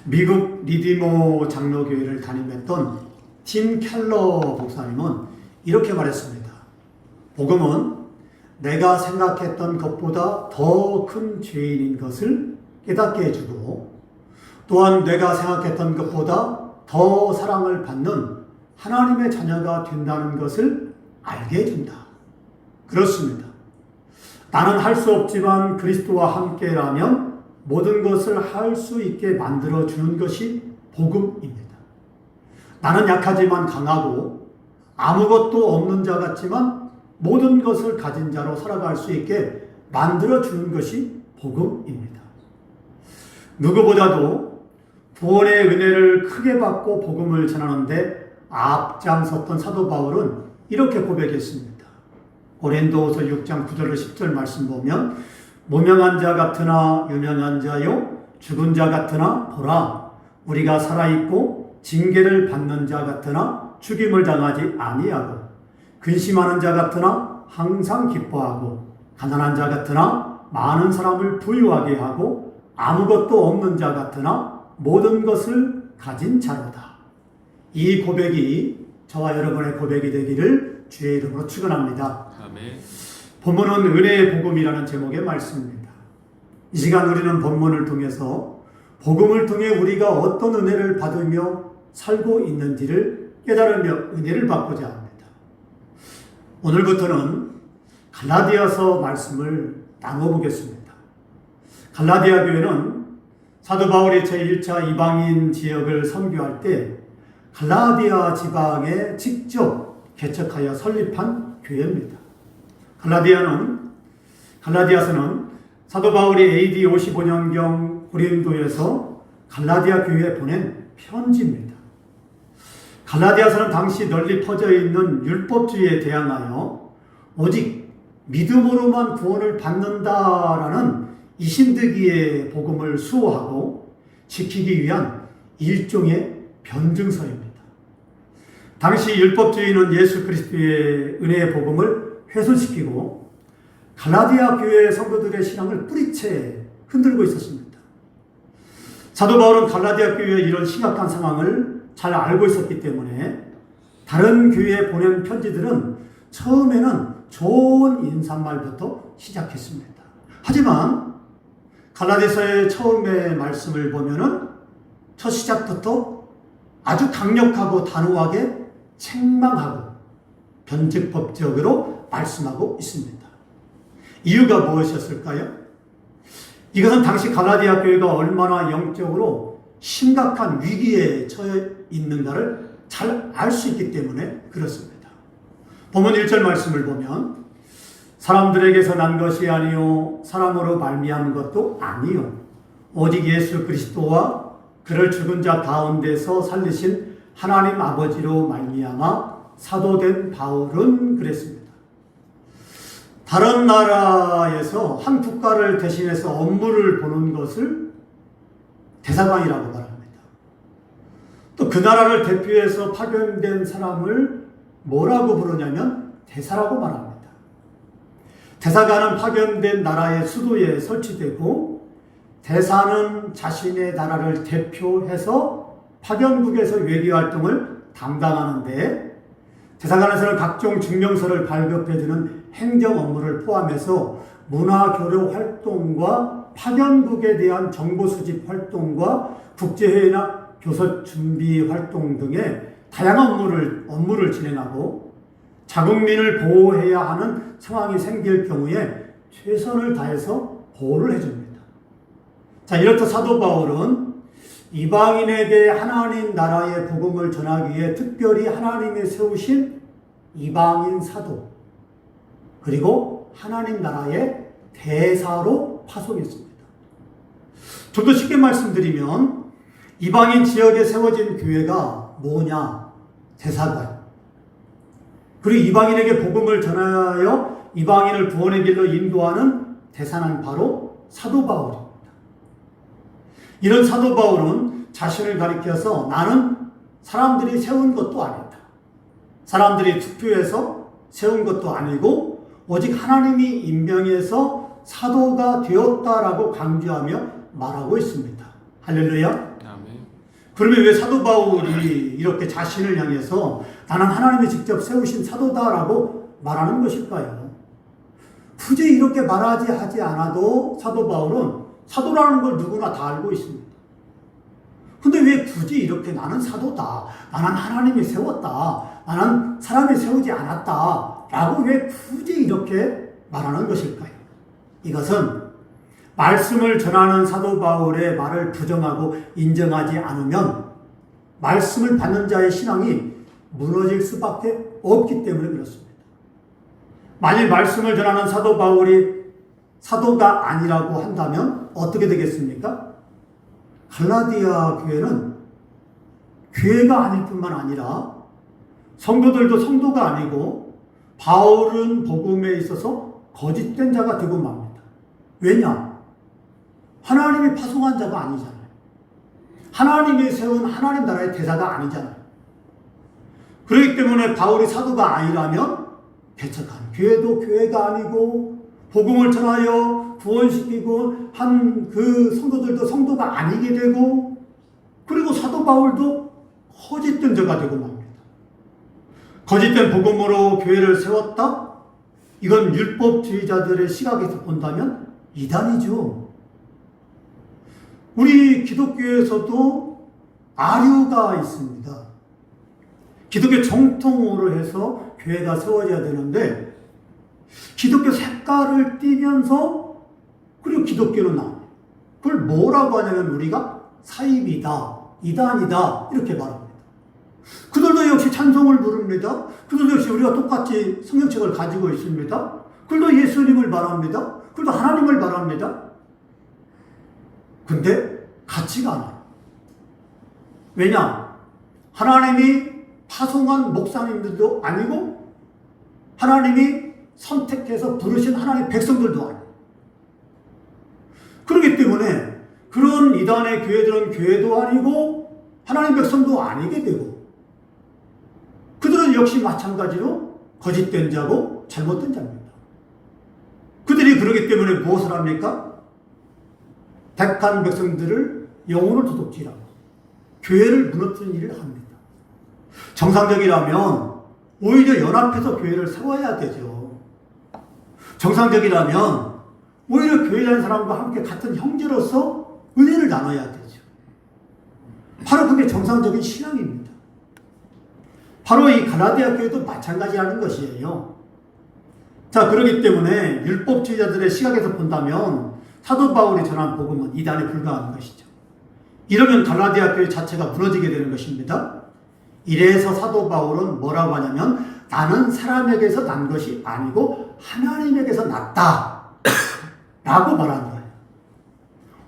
미국 리디모 장로교회를 담임했던 팀 켈러 목사님은 이렇게 말했습니다. 복음은 내가 생각했던 것보다 더 큰 죄인인 것을 깨닫게 해주고, 또한 내가 생각했던 것보다 더 사랑을 받는 하나님의 자녀가 된다는 것을 알게 해준다. 그렇습니다. 나는 할 수 없지만 그리스도와 함께라면 모든 것을 할 수 있게 만들어주는 것이 복음입니다. 나는 약하지만 강하고 아무것도 없는 자 같지만 모든 것을 가진 자로 살아갈 수 있게 만들어주는 것이 복음입니다. 누구보다도 구원의 은혜를 크게 받고 복음을 전하는데 앞장섰던 사도 바울은 이렇게 고백했습니다. 고린도후서 6장 9절로 10절 말씀 보면, 무명한 자 같으나 유명한 자요 죽은 자 같으나 보라, 우리가 살아있고 징계를 받는 자 같으나 죽임을 당하지 아니하고, 근심하는 자 같으나 항상 기뻐하고, 가난한 자 같으나 많은 사람을 부유하게 하고, 아무것도 없는 자 같으나 모든 것을 가진 자로다. 이 고백이 저와 여러분의 고백이 되기를 주의 이름으로 축원합니다. 아멘. 본문은 은혜의 복음이라는 제목의 말씀입니다. 이 시간 우리는 본문을 통해서 복음을 통해 우리가 어떤 은혜를 받으며 살고 있는지를 깨달으며 은혜를 받고자 합니다. 오늘부터는 갈라디아서 말씀을 나눠보겠습니다. 갈라디아 교회는 사도 바울이 제1차 이방인 지역을 선교할 때 갈라디아 지방에 직접 개척하여 설립한 교회입니다. 갈라디아서는 사도 바울이 AD 55년경 고린도에서 갈라디아 교회에 보낸 편지입니다. 갈라디아서는 당시 널리 퍼져 있는 율법주의에 대항하여 오직 믿음으로만 구원을 받는다라는 이신득이의 복음을 수호하고 지키기 위한 일종의 변증서입니다. 당시 율법주의는 예수 그리스도의 은혜의 복음을 훼손시키고 갈라디아 교회 성도들의 신앙을 뿌리채 흔들고 있었습니다. 사도 바울은 갈라디아 교회의 이런 심각한 상황을 잘 알고 있었기 때문에 다른 교회에 보낸 편지들은 처음에는 좋은 인사말부터 시작했습니다. 하지만 갈라디아서의 처음의 말씀을 보면은 첫 시작부터 아주 강력하고 단호하게 책망하고 변증법적으로 말씀하고 있습니다. 이유가 무엇이었을까요? 이것은 당시 갈라디아 교회가 얼마나 영적으로 심각한 위기에 처해 있는가를 잘 알 수 있기 때문에 그렇습니다. 본문 1절 말씀을 보면, 사람들에게서 난 것이 아니요 사람으로 말미암은 것도 아니요 오직 예수 그리스도와 그를 죽은 자 가운데서 살리신 하나님 아버지로 말미암아 사도된 바울은 그랬습니다. 다른 나라에서 한 국가를 대신해서 업무를 보는 것을 대사관이라고 말합니다. 또 그 나라를 대표해서 파견된 사람을 뭐라고 부르냐면 대사라고 말합니다. 대사관은 파견된 나라의 수도에 설치되고, 대사는 자신의 나라를 대표해서 파견국에서 외교활동을 담당하는데, 대사관에서는 각종 증명서를 발급해주는 행정 업무를 포함해서 문화교류 활동과 파견국에 대한 정보 수집 활동과 국제회의나 교섭 준비 활동 등의 다양한 업무를 진행하고, 자국민을 보호해야 하는 상황이 생길 경우에 최선을 다해서 보호를 해줍니다. 자, 이렇듯 사도 바울은 이방인에게 하나님 나라의 복음을 전하기 위해 특별히 하나님이 세우신 이방인 사도, 그리고 하나님 나라의 대사로 파송했습니다. 좀 더 쉽게 말씀드리면 이방인 지역에 세워진 교회가 뭐냐? 대사관. 그리고 이방인에게 복음을 전하여 이방인을 구원의 길로 인도하는 대사는 바로 사도 바울입니다. 이런 사도 바울은 자신을 가리켜서 나는 사람들이 세운 것도 아니다. 사람들이 투표해서 세운 것도 아니고 오직 하나님이 임명해서 사도가 되었다라고 강조하며 말하고 있습니다. 할렐루야. 아멘. 그러면 왜 사도 바울이 이렇게 자신을 향해서 나는 하나님이 직접 세우신 사도다라고 말하는 것일까요? 굳이 이렇게 하지 않아도 사도 바울은 사도라는 걸 누구나 다 알고 있습니다. 근데 왜 굳이 이렇게 나는 사도다, 나는 하나님이 세웠다, 나는 사람이 세우지 않았다 라고 왜 굳이 이렇게 말하는 것일까요? 이것은 말씀을 전하는 사도 바울의 말을 부정하고 인정하지 않으면 말씀을 받는 자의 신앙이 무너질 수밖에 없기 때문에 그렇습니다. 만일 말씀을 전하는 사도 바울이 사도가 아니라고 한다면 어떻게 되겠습니까? 갈라디아 교회는 교회가 아닐 뿐만 아니라 성도들도 성도가 아니고 바울은 복음에 있어서 거짓된 자가 되고 맙니다. 왜냐? 하나님이 파송한 자가 아니잖아요. 하나님이 세운 하나님 나라의 대사가 아니잖아요. 그렇기 때문에 바울이 사도가 아니라면 개척한 교회도 교회가 아니고 복음을 전하여 구원시키고 한 그 성도들도 성도가 아니게 되고 그리고 사도 바울도 거짓된 자가 되고 맙니다. 거짓된 복음으로 교회를 세웠다? 이건 율법주의자들의 시각에서 본다면 이단이죠. 우리 기독교에서도 아류가 있습니다. 기독교 정통으로 해서 교회가 세워져야 되는데 기독교 색깔을 띠면서 그리고 기독교는 나옵니다. 그걸 뭐라고 하냐면 우리가 사입이다, 이단이다 이렇게 말합니다. 그들도 역시 찬송을 부릅니다. 그들도 역시 우리가 똑같이 성경책을 가지고 있습니다. 그들도 예수님을 말합니다. 그들도 하나님을 말합니다. 근데 같지가 않아요. 왜냐? 하나님이 파송한 목사님들도 아니고 하나님이 선택해서 부르신 하나님의 백성들도 아니고 그렇기 때문에 그런 이단의 교회들은 교회도 아니고 하나님의 백성도 아니게 되고 그들은 역시 마찬가지로 거짓된 자고 잘못된 자입니다. 그들이 그러기 때문에 무엇을 합니까? 택한 백성들을 영혼을 도둑질하고 교회를 무너뜨리는 일을 합니다. 정상적이라면 오히려 연합해서 교회를 세워야 되죠. 정상적이라면 오히려 교회라는 사람과 함께 같은 형제로서 은혜를 나눠야 되죠. 바로 그게 정상적인 신앙입니다. 바로 이 갈라디아 교회도 마찬가지라는 것이에요. 자, 그렇기 때문에 율법주의자들의 시각에서 본다면 사도 바울이 전한 복음은 이단에 불과한 것이죠. 이러면 갈라디아 교회 자체가 무너지게 되는 것입니다. 이래서 사도 바울은 뭐라고 하냐면 나는 사람에게서 난 것이 아니고 하나님에게서 났다 라고 말하는 거예요.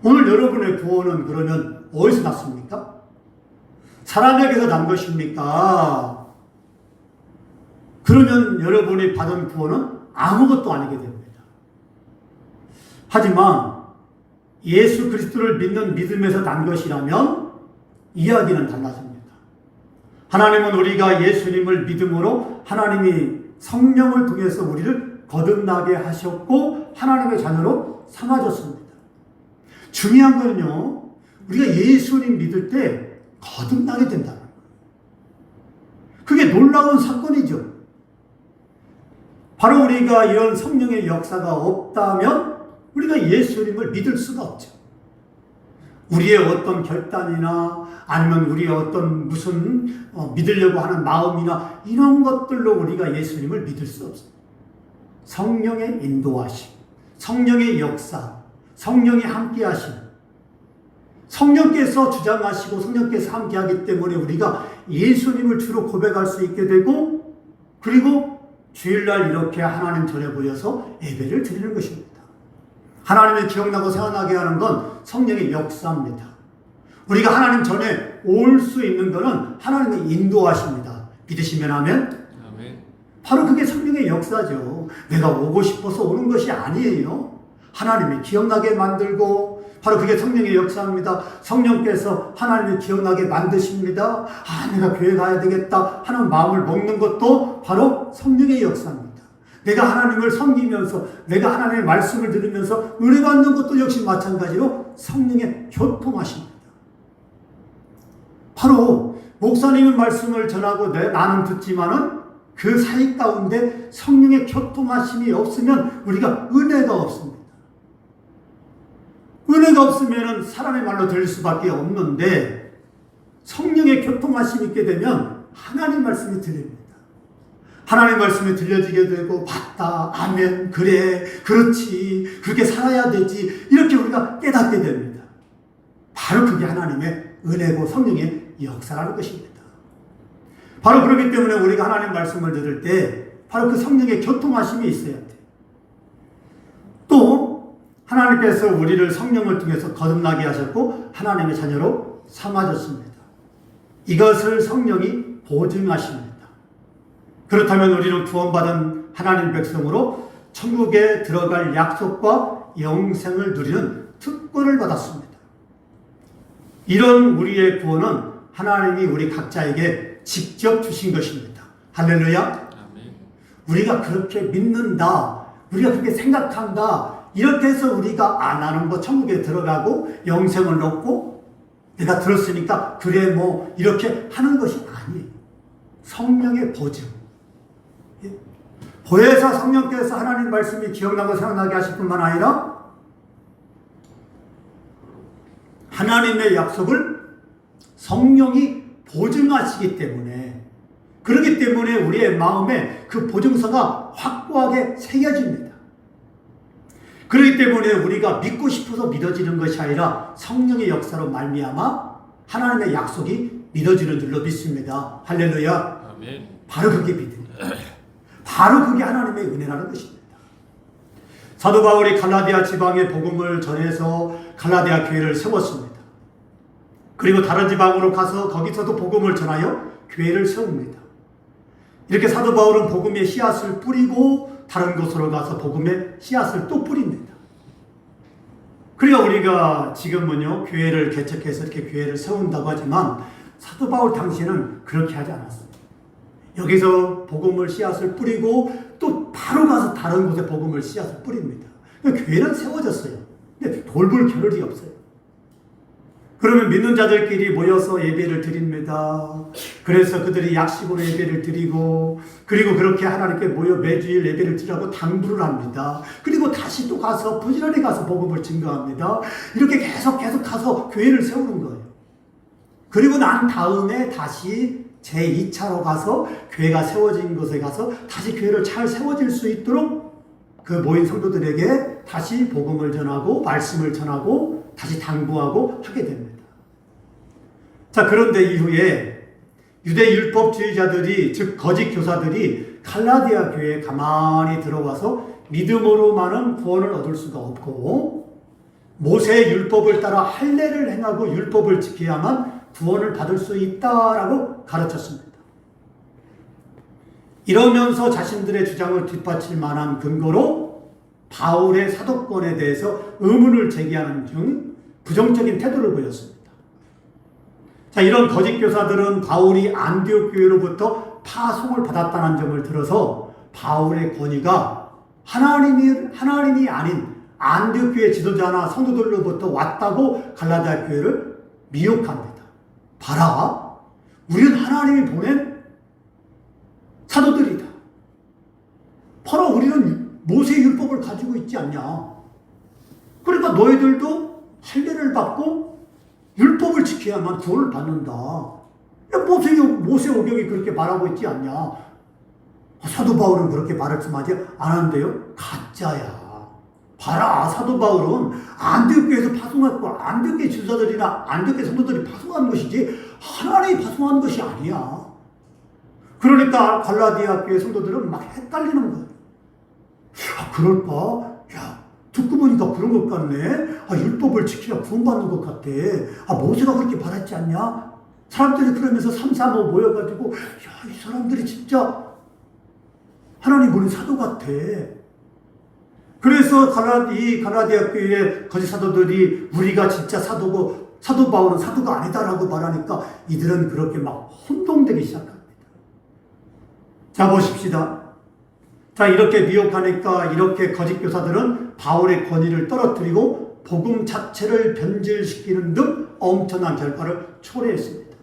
오늘 여러분의 구원은 그러면 어디서 났습니까? 사람에게서 난 것입니까? 그러면 여러분이 받은 구원은 아무것도 아니게 됩니다. 하지만 예수 그리스도를 믿는 믿음에서 난 것이라면 이야기는 달라집니다. 하나님은 우리가 예수님을 믿음으로 하나님이 성령을 통해서 우리를 거듭나게 하셨고 하나님의 자녀로 삼아줬습니다. 중요한 거는요, 우리가 예수님 믿을 때 거듭나게 된다는 거예요. 그게 놀라운 사건이죠. 바로 우리가 이런 성령의 역사가 없다면 우리가 예수님을 믿을 수가 없죠. 우리의 어떤 결단이나 아니면 우리의 어떤 무슨 믿으려고 하는 마음이나 이런 것들로 우리가 예수님을 믿을 수 없습니다. 성령의 인도하심, 성령의 역사, 성령이 함께하심, 성령께서 주장하시고 성령께서 함께하기 때문에 우리가 예수님을 주로 고백할 수 있게 되고 그리고 주일날 이렇게 하나님 전에 모여서 예배를 드리는 것입니다. 하나님을 기억나고 생각나게 하는 건 성령의 역사입니다. 우리가 하나님 전에 올 수 있는 것은 하나님의 인도하십니다. 믿으시면 아멘? 아멘. 바로 그게 성령의 역사죠. 내가 오고 싶어서 오는 것이 아니에요. 하나님이 기억나게 만들고 바로 그게 성령의 역사입니다. 성령께서 하나님이 기억나게 만드십니다. 내가 교회 가야 되겠다 하는 마음을 먹는 것도 바로 성령의 역사입니다. 내가 하나님을 섬기면서 내가 하나님의 말씀을 들으면서 은혜 받는 것도 역시 마찬가지로 성령의 교통하십니다. 바로 목사님의 말씀을 전하고 나는 듣지만은 그 사이 가운데 성령의 교통하심이 없으면 우리가 은혜가 없습니다. 은혜가 없으면 사람의 말로 들릴 수밖에 없는데 성령의 교통하심이 있게 되면 하나님 말씀이 들립니다. 하나님 말씀이 들려지게 되고 맞다, 아멘, 그래, 그렇지, 그렇게 살아야 되지 이렇게 우리가 깨닫게 됩니다. 바로 그게 하나님의 은혜고 성령의 역사라는 것입니다. 바로 그렇기 때문에 우리가 하나님 말씀을 들을 때 바로 그 성령의 교통하심이 있어야 돼요. 또 하나님께서 우리를 성령을 통해서 거듭나게 하셨고 하나님의 자녀로 삼아줬습니다. 이것을 성령이 보증하십니다. 그렇다면 우리는 구원받은 하나님 백성으로 천국에 들어갈 약속과 영생을 누리는 특권을 받았습니다. 이런 우리의 구원은 하나님이 우리 각자에게 직접 주신 것입니다. 할렐루야. 아멘. 우리가 그렇게 믿는다, 우리가 그렇게 생각한다, 이렇게 해서 우리가 안 하는 거 천국에 들어가고 영생을 얻고 내가 들었으니까 그래 뭐 이렇게 하는 것이 아니에요. 성령의 보증. 보혜사 성령께서 하나님 말씀이 기억나고 생각나게 하실 뿐만 아니라 하나님의 약속을 성령이 보증하시기 때문에, 그렇기 때문에 우리의 마음에 그 보증서가 확고하게 새겨집니다. 그렇기 때문에 우리가 믿고 싶어서 믿어지는 것이 아니라 성령의 역사로 말미암아 하나님의 약속이 믿어지는 줄로 믿습니다. 할렐루야. 아멘. 바로 그게 믿음입니다. 바로 그게 하나님의 은혜라는 것입니다. 사도 바울이 갈라디아 지방에 복음을 전해서 갈라디아 교회를 세웠습니다. 그리고 다른 지방으로 가서 거기서도 복음을 전하여 교회를 세웁니다. 이렇게 사도 바울은 복음의 씨앗을 뿌리고 다른 곳으로 가서 복음의 씨앗을 또 뿌립니다. 그러니까 우리가 지금은요 교회를 개척해서 이렇게 교회를 세운다고 하지만 사도 바울 당시에는 그렇게 하지 않았습니다. 여기서 복음을 씨앗을 뿌리고 또 바로 가서 다른 곳에 복음을 씨앗을 뿌립니다. 그러니까 교회는 세워졌어요. 근데 돌볼 겨를이 없어요. 그러면 믿는 자들끼리 모여서 예배를 드립니다. 그래서 그들이 약식으로 예배를 드리고, 그리고 그렇게 하나님께 모여 매주일 예배를 드리라고 당부를 합니다. 그리고 다시 또 가서 부지런히 가서 복음을 증거합니다. 이렇게 계속 가서 교회를 세우는 거예요. 그리고 난 다음에 다시 제2차로 가서 교회가 세워진 곳에 가서 다시 교회를 잘 세워질 수 있도록 그 모인 성도들에게 다시 복음을 전하고 말씀을 전하고 다시 당부하고 하게 됩니다. 자, 그런데 이후에 유대 율법주의자들이, 즉 거짓 교사들이 갈라디아 교회에 가만히 들어와서 믿음으로만은 구원을 얻을 수가 없고 모세의 율법을 따라 할례를 행하고 율법을 지켜야만 구원을 받을 수 있다라고 가르쳤습니다. 이러면서 자신들의 주장을 뒷받칠 만한 근거로 바울의 사도권에 대해서 의문을 제기하는 등 부정적인 태도를 보였습니다. 자, 이런 거짓 교사들은 바울이 안디옥 교회로부터 파송을 받았다는 점을 들어서 바울의 권위가 하나님이 아닌 안디옥 교회 지도자나 성도들로부터 왔다고 갈라디아 교회를 미혹합니다. 봐라, 우리는 하나님이 보낸 사도들이다. 봐라, 우리는 모세의 율법을 가지고 있지 않냐. 그러니까 너희들도 할례를 받고 율법을 지켜야만 구원을 받는다. 모세 오경이 그렇게 말하고 있지 않냐. 사도 바울은 그렇게 말했지만 안 하는데요. 가짜야. 봐라, 사도 바울은 안디옥 교회에서 파송했고 안디옥 교회 지도자들이나 안디옥 교회 성도들이 파송한 것이지 하나님이 파송한 것이 아니야. 그러니까 갈라디아 교회 성도들은 막 헷갈리는 거예요. 그럴까? 듣고 보니까 그런 것 같네. 율법을 지켜야 구원받는 것 같아. 모세가 그렇게 말했지 않냐? 사람들이 그러면서 335 모여가지고 이 사람들이 진짜 하나님 보낸 사도 같아. 그래서 갈라디아 교회의 거짓 사도들이 우리가 진짜 사도고 사도 바울은 사도가 아니다라고 말하니까 이들은 그렇게 막 혼동되기 시작합니다. 자, 보십시다. 자, 이렇게 미혹하니까 이렇게 거짓 교사들은 바울의 권위를 떨어뜨리고 복음 자체를 변질시키는 등 엄청난 결과를 초래했습니다.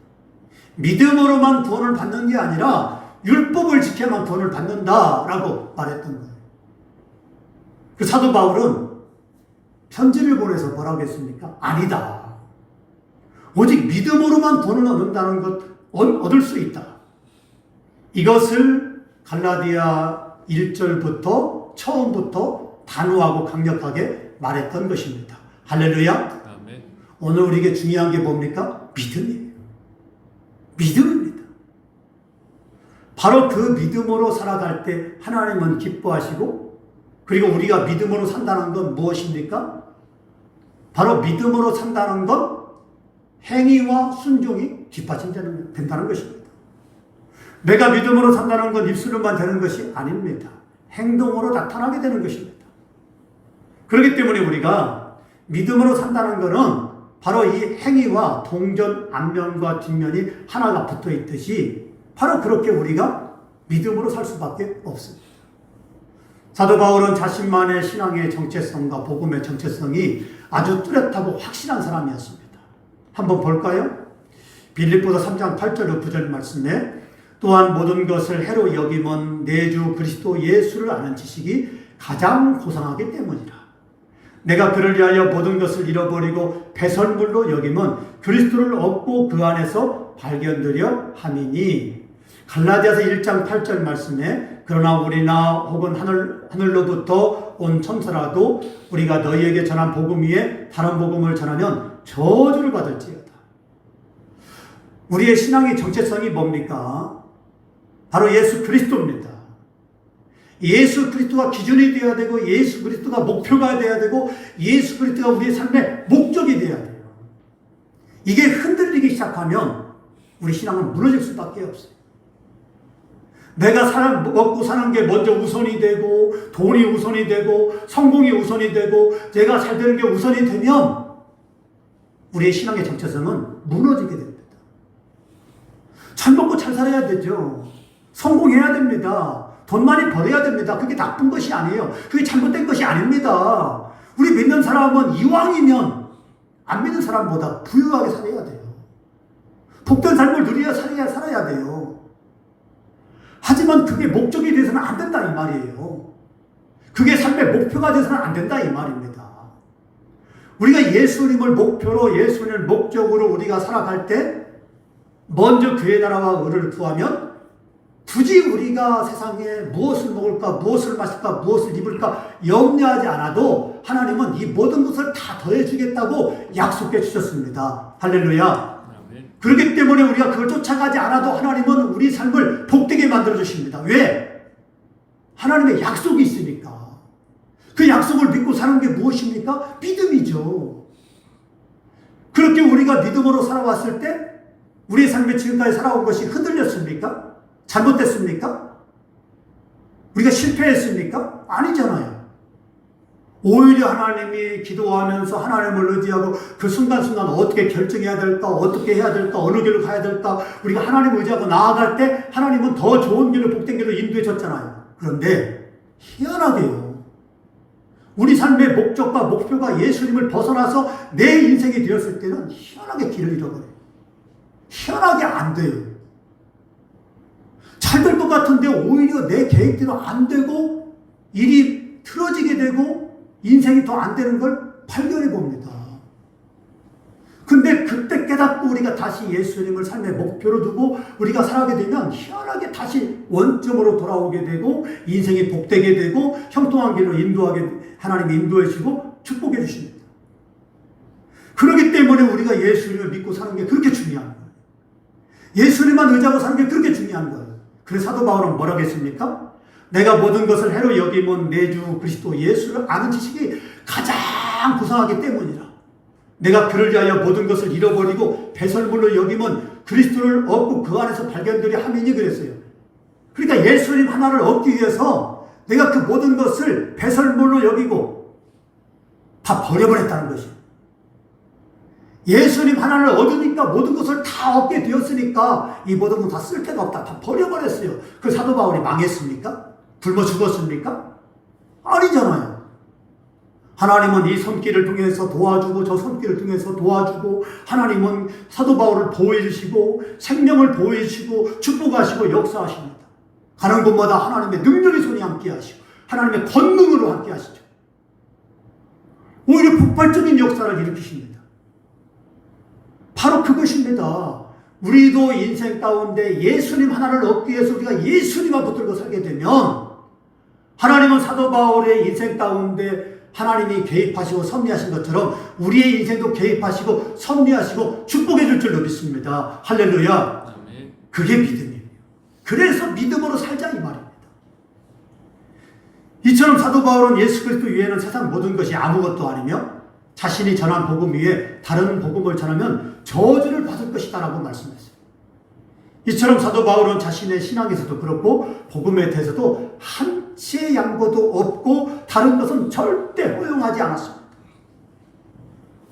믿음으로만 구원을 받는 게 아니라 율법을 지켜야만 구원을 받는다라고 말했던 거예요. 그 사도 바울은 편지를 보내서 뭐라고 했습니까? 아니다. 오직 믿음으로만 구원을 얻는다는 것, 얻을 수 있다. 이것을 갈라디아 1절부터 처음부터 단호하고 강력하게 말했던 것입니다. 할렐루야. 아멘. 오늘 우리에게 중요한 게 뭡니까? 믿음이에요. 믿음입니다. 바로 그 믿음으로 살아갈 때 하나님은 기뻐하시고, 그리고 우리가 믿음으로 산다는 건 무엇입니까? 바로 믿음으로 산다는 건 행위와 순종이 뒷받침된다는 것입니다. 내가 믿음으로 산다는 건 입술로만 되는 것이 아닙니다. 행동으로 나타나게 되는 것입니다. 그렇기 때문에 우리가 믿음으로 산다는 것은 바로 이 행위와 동전 앞면과 뒷면이 하나가 붙어 있듯이 바로 그렇게 우리가 믿음으로 살 수밖에 없습니다. 사도 바울은 자신만의 신앙의 정체성과 복음의 정체성이 아주 뚜렷하고 확실한 사람이었습니다. 한번 볼까요? 빌립보서 3장 8절 9절 말씀에 또한 모든 것을 해로 여김은 내 주 그리스도 예수를 아는 지식이 가장 고상하기 때문이라. 내가 그를 위하여 모든 것을 잃어버리고 배설물로 여김은 그리스도를 얻고 그 안에서 발견되려 함이니. 갈라디아서 1장 8절 말씀에 그러나 우리나 혹은 하늘로부터 온 천사라도 우리가 너희에게 전한 복음 위에 다른 복음을 전하면 저주를 받을지어다. 우리의 신앙의 정체성이 뭡니까? 바로 예수 그리스도입니다. 예수 그리스도가 기준이 되어야 되고, 예수 그리스도가 목표가 되어야 되고, 예수 그리스도가 우리의 삶의 목적이 되어야 돼요. 이게 흔들리기 시작하면 우리 신앙은 무너질 수밖에 없어요. 내가 먹고 사는 게 먼저 우선이 되고, 돈이 우선이 되고, 성공이 우선이 되고, 내가 잘 되는 게 우선이 되면 우리의 신앙의 정체성은 무너지게 됩니다. 잘 먹고 잘 살아야 되죠. 성공해야 됩니다. 돈 많이 벌어야 됩니다. 그게 나쁜 것이 아니에요. 그게 잘못된 것이 아닙니다. 우리 믿는 사람은 이왕이면 안 믿는 사람보다 부유하게 살아야 돼요. 복된 삶을 누려야 살아야 돼요. 하지만 그게 목적이 돼서는 안 된다 이 말이에요. 그게 삶의 목표가 돼서는 안 된다 이 말입니다. 우리가 예수님을 목표로, 예수님을 목적으로 우리가 살아갈 때 먼저 그의 나라와 의를 구하면 굳이 우리가 세상에 무엇을 먹을까, 무엇을 마실까, 무엇을 입을까 염려하지 않아도 하나님은 이 모든 것을 다 더해주겠다고 약속해 주셨습니다. 할렐루야. 그렇기 때문에 우리가 그걸 쫓아가지 않아도 하나님은 우리 삶을 복되게 만들어 주십니다. 왜? 하나님의 약속이 있으니까. 그 약속을 믿고 사는 게 무엇입니까? 믿음이죠. 그렇게 우리가 믿음으로 살아왔을 때 우리의 삶에 지금까지 살아온 것이 흔들렸습니까? 잘못됐습니까? 우리가 실패했습니까? 아니잖아요. 오히려 하나님이 기도하면서 하나님을 의지하고 그 순간순간 어떻게 결정해야 될까, 어떻게 해야 될까, 어느 길로 가야 될까, 우리가 하나님을 의지하고 나아갈 때 하나님은 더 좋은 길로, 복된 길로 인도해 줬잖아요. 그런데 희한하게요, 우리 삶의 목적과 목표가 예수님을 벗어나서 내 인생이 되었을 때는 희한하게 길을 잃어버려요. 희한하게 안 돼요. 잘 될 것 같은데 오히려 내 계획대로 안 되고 일이 틀어지게 되고 인생이 더 안 되는 걸 발견해 봅니다. 근데 그때 깨닫고 우리가 다시 예수님을 삶의 목표로 두고 우리가 살아가게 되면 희한하게 다시 원점으로 돌아오게 되고 인생이 복되게 되고 형통한 길로 하나님이 인도해 주시고 축복해 주십니다. 그렇기 때문에 우리가 예수님을 믿고 사는 게 그렇게 중요한 거예요. 예수님만 의지하고 사는 게 그렇게 중요한 거예요. 그래서 사도 바울은 뭐라고 했습니까? 내가 모든 것을 해로 여김은 내 주 그리스도 예수를 아는 지식이 가장 고상하기 때문이라. 내가 그를 위하여 모든 것을 잃어버리고 배설물로 여김은 그리스도를 얻고 그 안에서 발견되려 함이니 그랬어요. 그러니까 예수님 하나를 얻기 위해서 내가 그 모든 것을 배설물로 여기고 다 버려버렸다는 것이에요. 예수님 하나를 얻으니까 모든 것을 다 얻게 되었으니까 이 모든 건 다 쓸데가 없다. 다 버려버렸어요. 그 사도 바울이 망했습니까? 굶어 죽었습니까? 아니잖아요. 하나님은 이 손길을 통해서 도와주고 저 손길을 통해서 도와주고, 하나님은 사도 바울을 보호해주시고 생명을 보호해주시고 축복하시고 역사하십니다. 가는 곳마다 하나님의 능력의 손이 함께하시고 하나님의 권능으로 함께하시죠. 오히려 폭발적인 역사를 일으키십니다. 바로 그것입니다. 우리도 인생 가운데 예수님 하나를 얻기 위해서 우리가 예수님만 붙들고 살게 되면, 하나님은 사도 바울의 인생 가운데 하나님이 개입하시고 섭리하신 것처럼 우리의 인생도 개입하시고 섭리하시고 축복해 줄 줄로 믿습니다. 할렐루야. 그게 믿음이에요. 그래서 믿음으로 살자 이 말입니다. 이처럼 사도 바울은 예수 그리스도 위에는 세상 모든 것이 아무것도 아니며 자신이 전한 복음 위에 다른 복음을 전하면 저주를 받을 것이다 라고 말씀했어요. 이처럼 사도 바울은 자신의 신앙에서도 그렇고 복음에 대해서도 한치의 양보도 없고 다른 것은 절대 허용하지 않았습니다.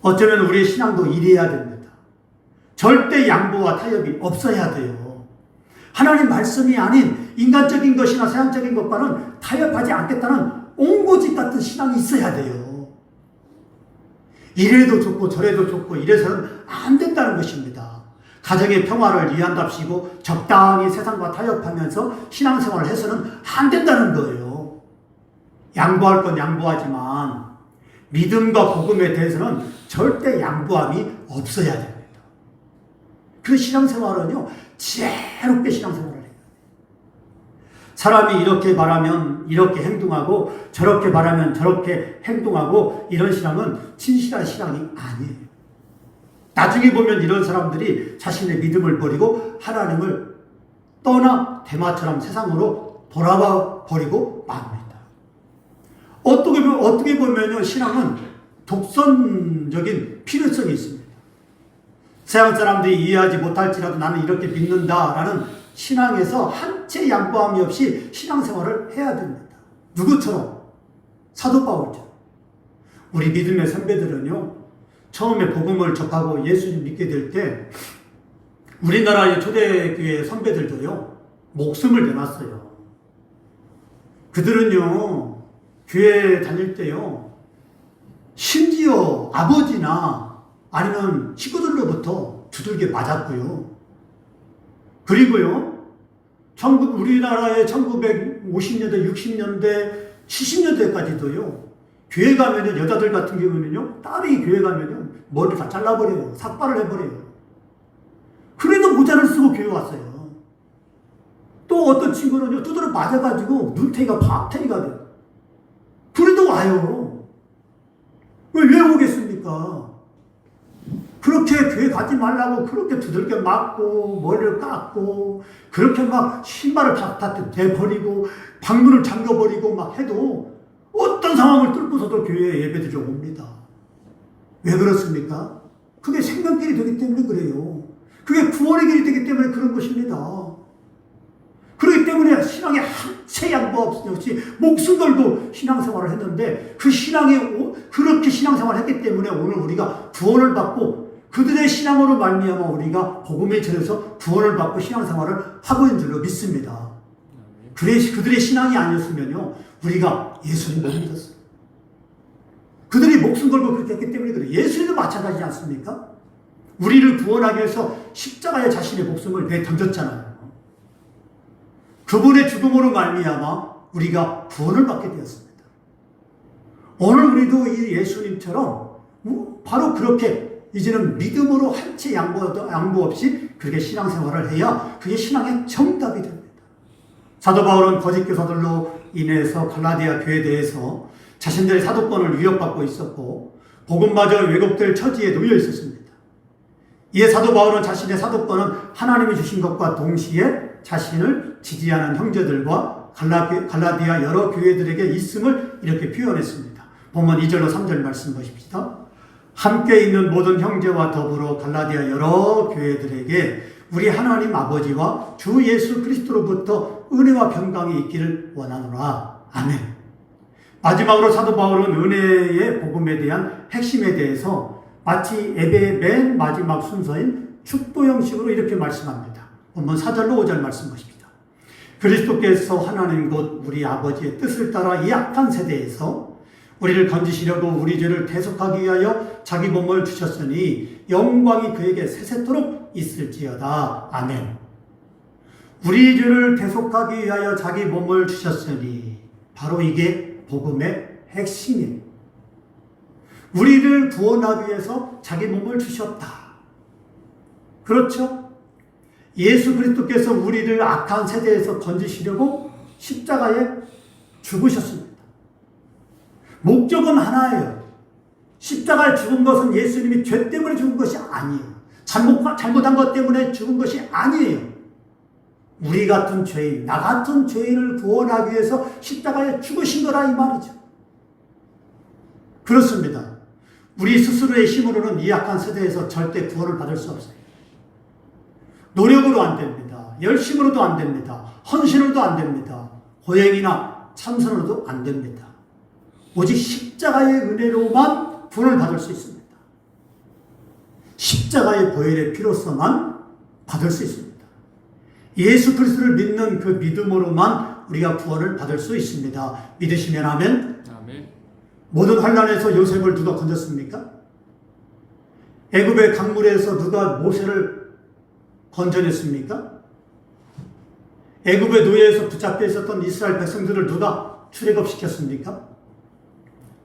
어쩌면 우리의 신앙도 이래야 됩니다. 절대 양보와 타협이 없어야 돼요. 하나님 말씀이 아닌 인간적인 것이나 세상적인 것과는 타협하지 않겠다는 옹고집 같은 신앙이 있어야 돼요. 이래도 좋고 저래도 좋고 이래서는 안 된다는 것입니다. 가정의 평화를 위한답시고 적당히 세상과 타협하면서 신앙생활을 해서는 안 된다는 거예요. 양보할 건 양보하지만 믿음과 복음에 대해서는 절대 양보함이 없어야 됩니다. 그 신앙생활은요, 지혜롭게 신앙생활을 해요. 사람이 이렇게 말하면 이렇게 행동하고 저렇게 말하면 저렇게 행동하고 이런 신앙은 진실한 신앙이 아니에요. 나중에 보면 이런 사람들이 자신의 믿음을 버리고 하나님을 떠나 대마처럼 세상으로 돌아와 버리고 맙니다. 어떻게 보면요, 신앙은 독선적인 필요성이 있습니다. 세상 사람들이 이해하지 못할지라도 나는 이렇게 믿는다라는 신앙에서 한치 양보함이 없이 신앙생활을 해야 됩니다. 누구처럼? 사도 바울처럼. 우리 믿음의 선배들은요, 처음에 복음을 접하고 예수님 믿게 될 때 우리나라의 초대교회 선배들도요, 목숨을 내놨어요. 그들은요, 교회 다닐 때요, 심지어 아버지나 아니면 식구들로부터 두들겨 맞았고요. 그리고요, 우리나라의 1950년대, 60년대, 70년대까지도요, 교회 가면은 여자들 같은 경우는요, 딸이 교회 가면요, 머리를 다 잘라버려요. 삭발을 해버려요. 그래도 모자를 쓰고 교회 왔어요. 또 어떤 친구는요, 두드려 맞아가지고 눈탱이가 박탱이가 돼요. 그래도 와요. 왜 오겠습니까? 그렇게 교회 가지 말라고 그렇게 두들겨 맞고 머리를 깎고 그렇게 막 신발을 다 대버리고 방문을 잠겨버리고 막 해도 어떤 상황을 뚫고서도 교회에 예배드리러 옵니다. 왜 그렇습니까? 그게 생명길이 되기 때문에 그래요. 그게 구원의 길이 되기 때문에 그런 것입니다. 그렇기 때문에 신앙에 한치 양보 없이 목숨 걸고 신앙생활을 했는데 그 그렇게 신앙생활을 했기 때문에 오늘 우리가 구원을 받고 그들의 신앙으로 말미암아 우리가 복음에 전해서 구원을 받고 신앙생활을 하고 있는 줄로 믿습니다. 그들의 신앙이 아니었으면요, 우리가 예수님 못 믿었어요. 그들이 목숨 걸고 그렇게 했기 때문에 그래요. 예수님도 마찬가지지 않습니까? 우리를 구원하기 위해서 십자가에 자신의 목숨을 내던졌잖아요. 그분의 죽음으로 말미암아 우리가 구원을 받게 되었습니다. 오늘 우리도 이 예수님처럼 바로 그렇게 이제는 믿음으로 한치 양보 없이 그렇게 신앙생활을 해야 그게 신앙의 정답이 됩니다. 사도 바울은 거짓 교사들로 인해서 갈라디아 교회에 대해서 자신들의 사도권을 위협받고 있었고 복음마저 왜곡될 처지에 놓여 있었습니다. 이에 사도 바울은 자신의 사도권은 하나님이 주신 것과 동시에 자신을 지지하는 형제들과 갈라디아 여러 교회들에게 있음을 이렇게 표현했습니다. 본문 2절로 3절 말씀 보십시다. 함께 있는 모든 형제와 더불어 갈라디아 여러 교회들에게 우리 하나님 아버지와 주 예수 그리스도로부터 은혜와 평강이 있기를 원하노라. 아멘. 마지막으로 사도 바울은 은혜의 복음에 대한 핵심에 대해서 마치 예배의 맨 마지막 순서인 축도 형식으로 이렇게 말씀합니다. 본문 4절로 5절 말씀 보십니다. 그리스도께서 하나님 곧 우리 아버지의 뜻을 따라 이 악한 세대에서 우리를 건지시려고 우리 죄를 대속하기 위하여 자기 몸을 주셨으니 영광이 그에게 세세토록 있을지어다. 아멘. 우리 죄를 대속하기 위하여 자기 몸을 주셨으니 바로 이게 복음의 핵심이에요. 우리를 구원하기 위해서 자기 몸을 주셨다. 그렇죠? 예수 그리스도께서 우리를 악한 세대에서 건지시려고 십자가에 죽으셨습니다. 목적은 하나예요. 십자가에 죽은 것은 예수님이 죄 때문에 죽은 것이 아니에요. 잘못한 것 때문에 죽은 것이 아니에요. 우리 같은 죄인, 나 같은 죄인을 구원하기 위해서 십자가에 죽으신 거라 이 말이죠. 그렇습니다. 우리 스스로의 힘으로는 이 악한 세대에서 절대 구원을 받을 수 없어요. 노력으로 안 됩니다. 열심으로도 안 됩니다. 헌신으로도 안 됩니다. 고행이나 참선으로도 안 됩니다. 오직 십자가의 은혜로만 구원을 받을 수 있습니다. 십자가의 보혈의 피로서만 받을 수 있습니다. 예수 그리스도를 믿는 그 믿음으로만 우리가 구원을 받을 수 있습니다. 믿으시면 아멘. 아멘. 모든 환난에서 요셉을 누가 건졌습니까? 애굽의 강물에서 누가 모세를 건져냈습니까? 애굽의 노예에서 붙잡혀 있었던 이스라엘 백성들을 누가 출애굽시켰습니까?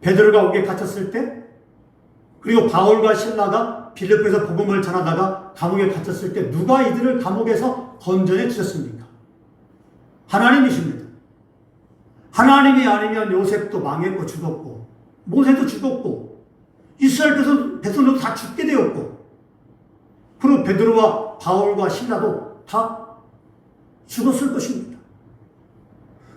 베드로가 옥에 갇혔을 때, 그리고 바울과 실라가 빌립보에서 복음을 전하다가 감옥에 갇혔을 때 누가 이들을 감옥에서 건져내 주셨습니까? 하나님이십니다. 하나님이 아니면 요셉도 망했고 죽었고, 모세도 죽었고, 이스라엘 백성들도 다 죽게 되었고, 그리고 베드로와 바울과 실라도 다 죽었을 것입니다.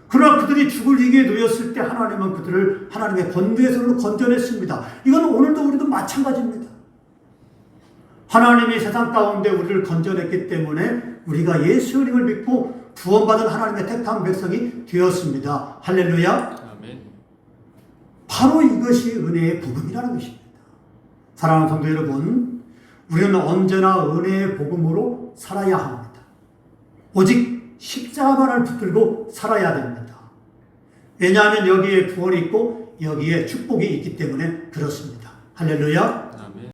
그러나 그들이 죽을 위기에 놓였을 때 하나님은 그들을 하나님의 권능의 손으로 건져냈습니다. 이건 오늘도 우리도 마찬가지입니다. 하나님이 세상 가운데 우리를 건져냈기 때문에 우리가 예수님을 믿고 구원받은 하나님의 택한 백성이 되었습니다. 할렐루야. 아멘. 바로 이것이 은혜의 복음이라는 것입니다. 사랑하는 성도 여러분, 우리는 언제나 은혜의 복음으로 살아야 합니다. 오직 십자가만을 붙들고 살아야 됩니다. 왜냐하면 여기에 구원이 있고 여기에 축복이 있기 때문에 그렇습니다. 할렐루야.